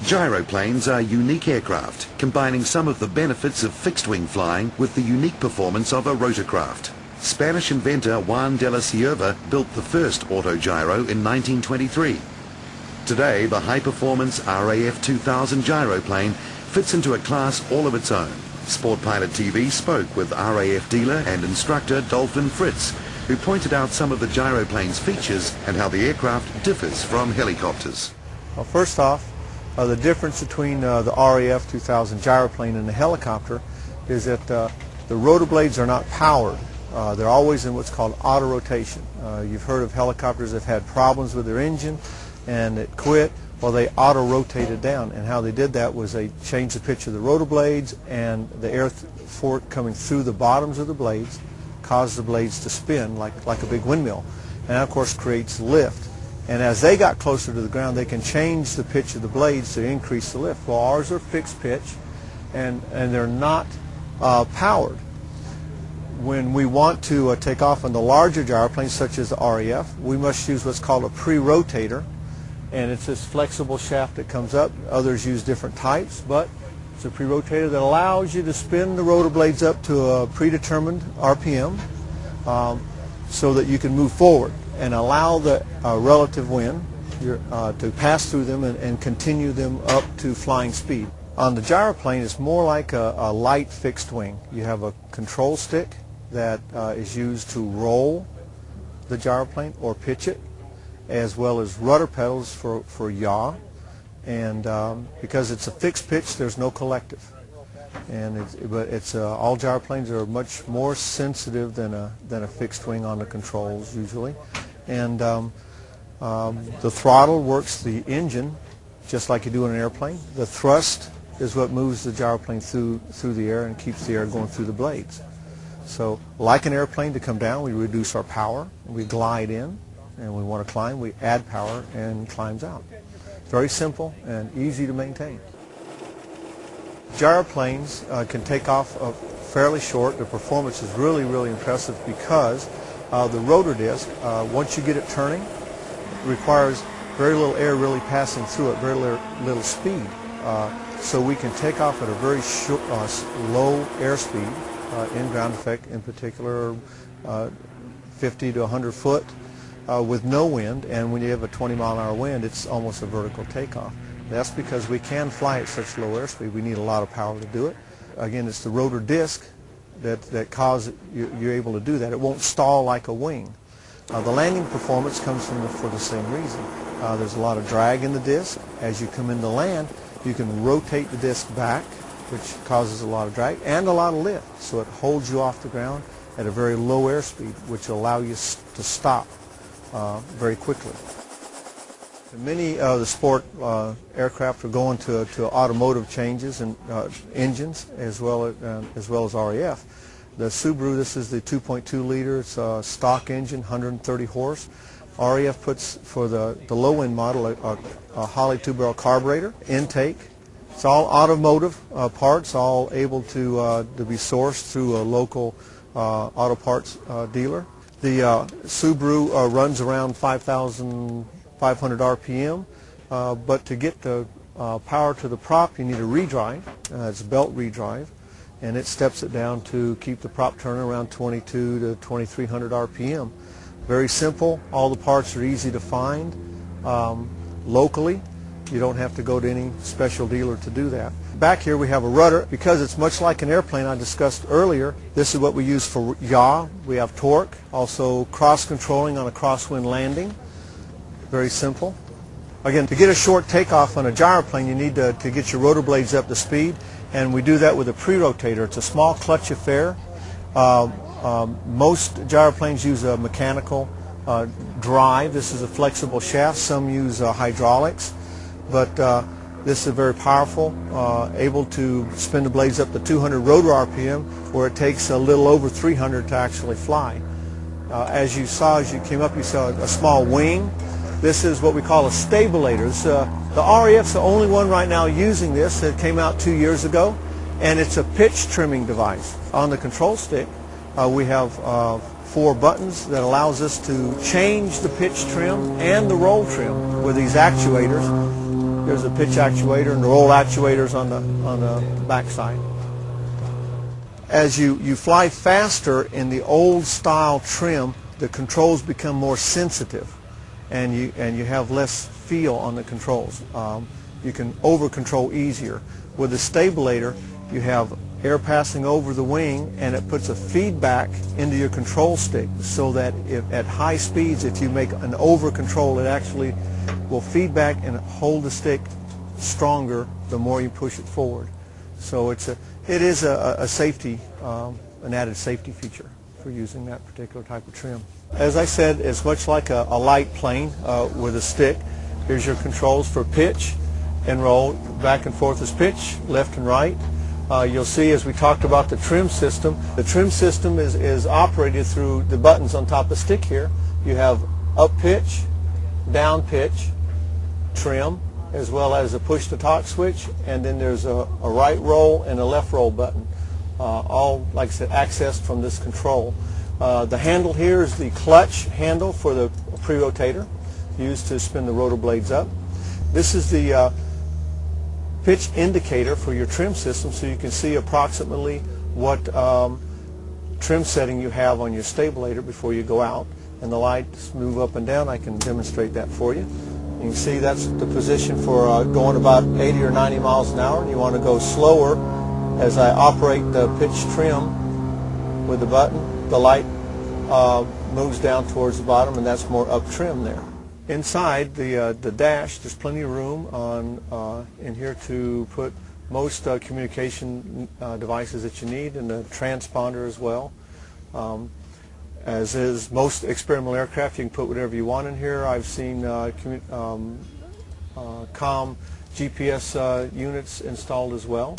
Gyroplanes are unique aircraft, combining some of the benefits of fixed-wing flying with the unique performance of a rotorcraft. Spanish inventor Juan de la Cierva built the first autogyro in 1923. Today, the high-performance RAF 2000 gyroplane fits into a class all of its own. Sport Pilot TV spoke with RAF dealer and instructor Dolphin Fritz, who pointed out some of the gyroplane's features and how the aircraft differs from helicopters. Well, first off, the difference between the RAF 2000 gyroplane and the helicopter is that the rotor blades are not powered. They're always in what's called auto rotation. You've heard of helicopters that have had problems with their engine and it quit. Well, they auto rotated down, and how they did that was they changed the pitch of the rotor blades, and the air force coming through the bottoms of the blades caused the blades to spin like a big windmill, and that of course creates lift. And as they got closer to the ground, they can change the pitch of the blades to increase the lift. Well, ours are fixed pitch, and they're not powered. When we want to take off on the larger gyroplanes, such as the RAF, we must use what's called a pre-rotator, and it's this flexible shaft that comes up. Others use different types, but it's a pre-rotator that allows you to spin the rotor blades up to a predetermined RPM so that you can move forward and allow the relative wind to pass through them and continue them up to flying speed. On the gyroplane, it's more like a light fixed wing. You have a control stick that is used to roll the gyroplane or pitch it, as well as rudder pedals for yaw. And because it's a fixed pitch, there's no collective. And all gyroplanes are much more sensitive than a fixed wing on the controls usually. And the throttle works the engine just like you do in an airplane. The thrust is what moves the gyroplane through the air and keeps the air going through the blades. So like an airplane, to come down, we reduce our power, we glide in, and we want to climb, we add power and climbs out. Very simple and easy to maintain. Gyroplanes can take off fairly short. The performance is really, really impressive because the rotor disc, once you get it turning, requires very little air really passing through it, very little speed. So we can take off at a very short, low airspeed, in ground effect in particular, 50 to 100 foot with no wind, and when you have a 20-mile-an-hour wind, it's almost a vertical takeoff. That's because we can fly at such low airspeed. We need a lot of power to do it. Again, it's the rotor disc that causes you're able to do that. It won't stall like a wing. The landing performance comes for the same reason. There's a lot of drag in the disc. As you come into land, you can rotate the disc back, which causes a lot of drag and a lot of lift. So it holds you off the ground at a very low airspeed, which will allow you to stop very quickly. Many of the sport aircraft are going to automotive changes and engines as well as RAF. The Subaru, this is the 2.2 liter. It's a stock engine, 130 horse. RAF puts for the low-end model a Holley 2-barrel carburetor, intake. It's all automotive parts, all able to be sourced through a local auto parts dealer. The Subaru runs around 5,500 RPM, but to get the power to the prop, you need a redrive. It's a belt redrive, and it steps it down to keep the prop turning around 22 to 2,300 RPM. Very simple. All the parts are easy to find locally. You don't have to go to any special dealer to do that. Back here we have a rudder. Because it's much like an airplane I discussed earlier, this is what we use for yaw. We have torque, also cross-controlling on a crosswind landing. Very simple. Again, to get a short takeoff on a gyroplane, you need to get your rotor blades up to speed, and we do that with a pre-rotator. It's a small clutch affair. Most gyroplanes use a mechanical drive. This is a flexible shaft. Some use hydraulics. But this is very powerful, able to spin the blades up to 200 rotor RPM, where it takes a little over 300 to actually fly. As you came up, you saw a small wing. This is what we call a stabulator. The RAF's the only one right now using this. It came out 2 years ago, and it's a pitch trimming device. On the control stick, we have 4 buttons that allows us to change the pitch trim and the roll trim with these actuators. There's a pitch actuator and the roll actuators on the back side. As you fly faster in the old style trim, the controls become more sensitive, and you have less feel on the controls. You can over control easier. With the stabilator, you have air passing over the wing, and it puts a feedback into your control stick, so that at high speeds, if you make an over control, it actually will feedback and hold the stick stronger the more you push it forward. So it is a safety, an added safety feature for using that particular type of trim. As I said, it's much like a light plane with a stick. Here's your controls for pitch and roll. Back and forth is pitch, left and right. You'll see, as we talked about the trim system is operated through the buttons on top of the stick here. You have up pitch, down pitch, trim, as well as a push to talk switch, and then there's a right roll and a left roll button. All, like I said, accessed from this control. The handle here is the clutch handle for the pre-rotator, used to spin the rotor blades up. This is the pitch indicator for your trim system, so you can see approximately what trim setting you have on your stabilator before you go out. And the lights move up and down. I can demonstrate that for you. You can see that's the position for going about 80 or 90 miles an hour. And you want to go slower. As I operate the pitch trim with the button, the light moves down towards the bottom, and that's more up trim there. Inside the dash, there's plenty of room in here to put most communication devices that you need, and the transponder as well. As is most experimental aircraft, you can put whatever you want in here. I've seen COM GPS units installed as well.